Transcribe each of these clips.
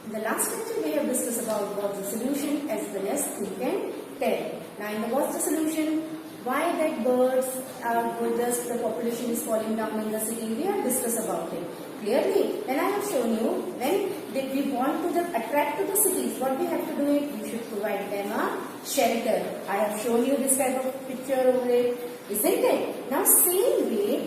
In the last lecture we have discussed about what's the solution as well as think and tell. Now in the what's the solution, why that birds are just the population is falling down in the city, we have discussed about it clearly. Then I have shown you when we want to just attract to the cities, what we have to do it, we should provide them a shelter. I have shown you this type of picture over it, isn't it? Now same way,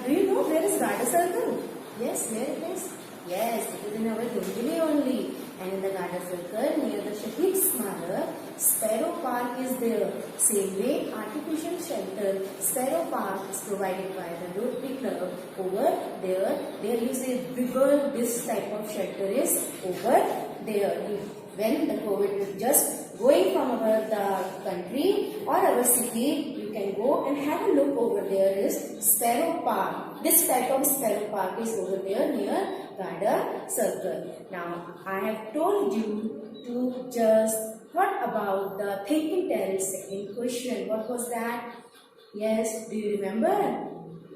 do you know where is Garda Circle? Yes, where it is? Yes, it is in our Dombivli only. And in the Garda Circle near the Shaheed Smarak, Sparrow Park is there. Same way, artificial shelter, Sparrow Park is provided by the Rotary Club over there. There you see bigger, this type of shelter is over there. When the COVID is just going from the country or our city, you can go and have a look over there is Sparrow Park. This type of Sparrow Park is over there near Garda Circle. Now, I have told you to just what about the think and tell second question. What was that? Yes, do you remember?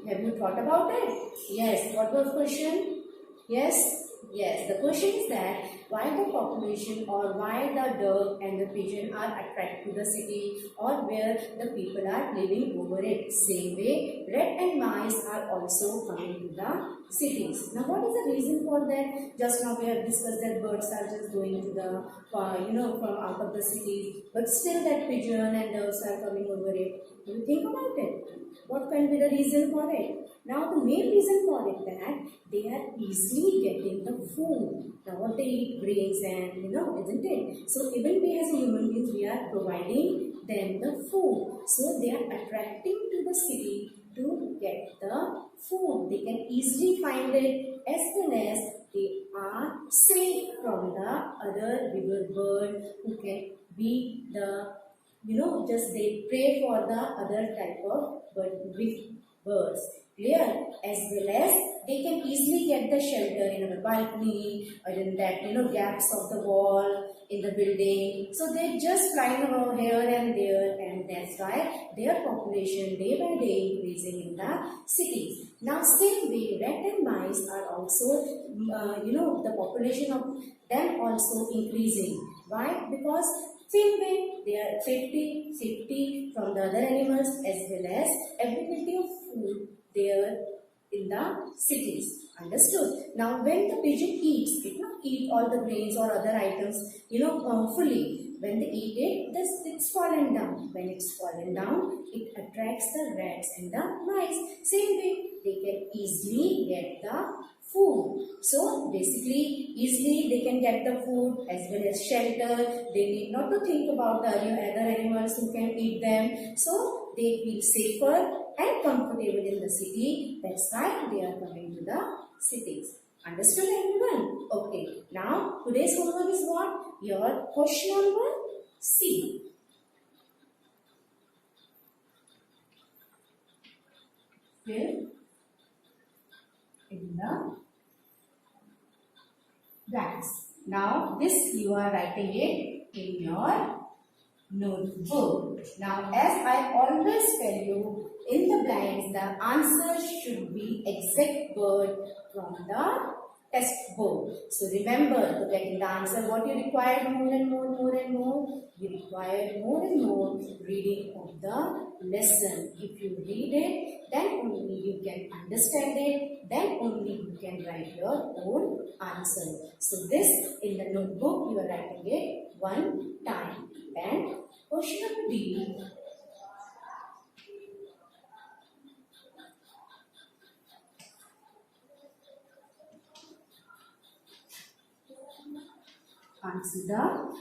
Have you thought about it? Yes, what was the question? Yes. Yes, the question is that why the population or why the dove and the pigeon are attracted to the city or where the people are living over it. Same way, rat and mice are also coming to the cities. Now, what is the reason for that? Just now we have discussed that birds are just going to the, from out of the city, but still that pigeon and doves are coming over it. Do you think about it? What can be the reason for it? Now, the main reason for it that they are easily getting the food. Now, what they eat, grains and isn't it? So, even we as human beings, we are providing them the food. So, they are attracting to the city to get the food. They can easily find it as well as they are safe from the other bigger bird who can be the just they prey for the other type of big birds. Clear? As well as they can easily get the shelter in our balcony or in that gaps of the wall in the building. So they're just flying around here and there, and that's why their population day by day increasing in the cities. Now same way, rat and mice are also the population of them also increasing. Why? Because same way, they are safety from the other animals as well as availability of food there in the cities. Understood? Now, when the pigeon eats, it not eat all the grains or other items, fully. When they eat it, it's fallen down. When it's fallen down, it attracts the rats and the mice. Same way, they can easily get the food. So basically, easily they can get the food as well as shelter. They need not to think about the other animals who can eat them. So they feel safer and comfortable in the city. That's why they are coming to the cities. Understood everyone? Okay. Now today's homework is what? Your question number C. Fill in the blanks. Now this you are writing it in your notebook. Now as I always tell you, in the blanks the answer should be exact word from the textbook. So remember, to get the answer, what you require more and more. You require more and more reading of the lesson. If you read it, then only you can understand it. Then only you can write your own answer. So this in the notebook you are writing it one time. And question number D. Answer the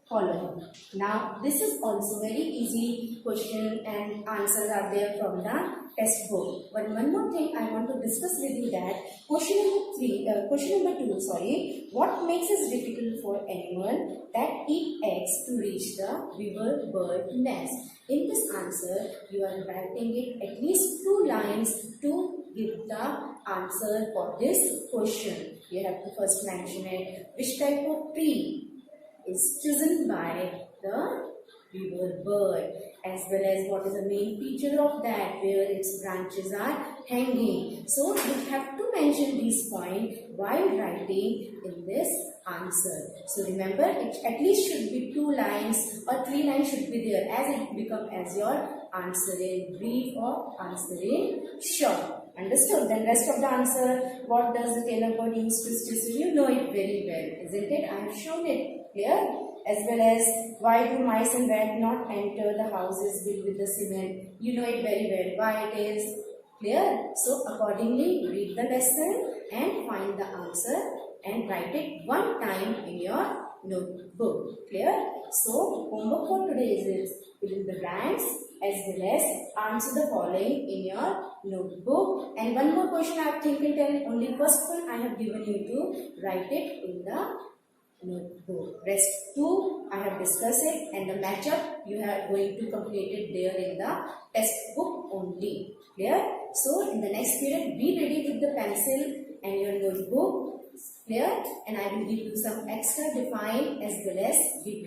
following. Now this is also very easy question and answers are there from the textbook. But one more thing I want to discuss with you that question number 2, what makes it difficult for animal that eat eggs to reach the weaver bird nest? In this answer, you are writing it at least 2 lines to give the answer for this question. You have to first mention it. Which type of tree is chosen by the weaver bird, as well as what is the main feature of that, where its branches are hanging. So you have to mention these points while writing in this answer. So remember, it at least should be 2 lines or 3 lines should be there as it become as your answer in brief or answer in short. Understood? Then rest of the answer, what does the Taylor bird use to stitch? You know it very well, isn't it? I have shown it. Clear? As well as, why do mice and rat not enter the houses built with the cement? You know it very well. Why it is? Clear? So accordingly, read the lesson and find the answer and write it one time in your notebook. Clear? So homework for today is fill in the blanks as well as answer the following in your notebook. And one more question I have think and tell. Only first one I have given you to write it in the notebook. Rest two I have discussed it, and the matchup you are going to complete it there in the textbook only. Clear? So in the next period, be ready with the pencil and your notebook. Clear? And I will give you some extra define as well as give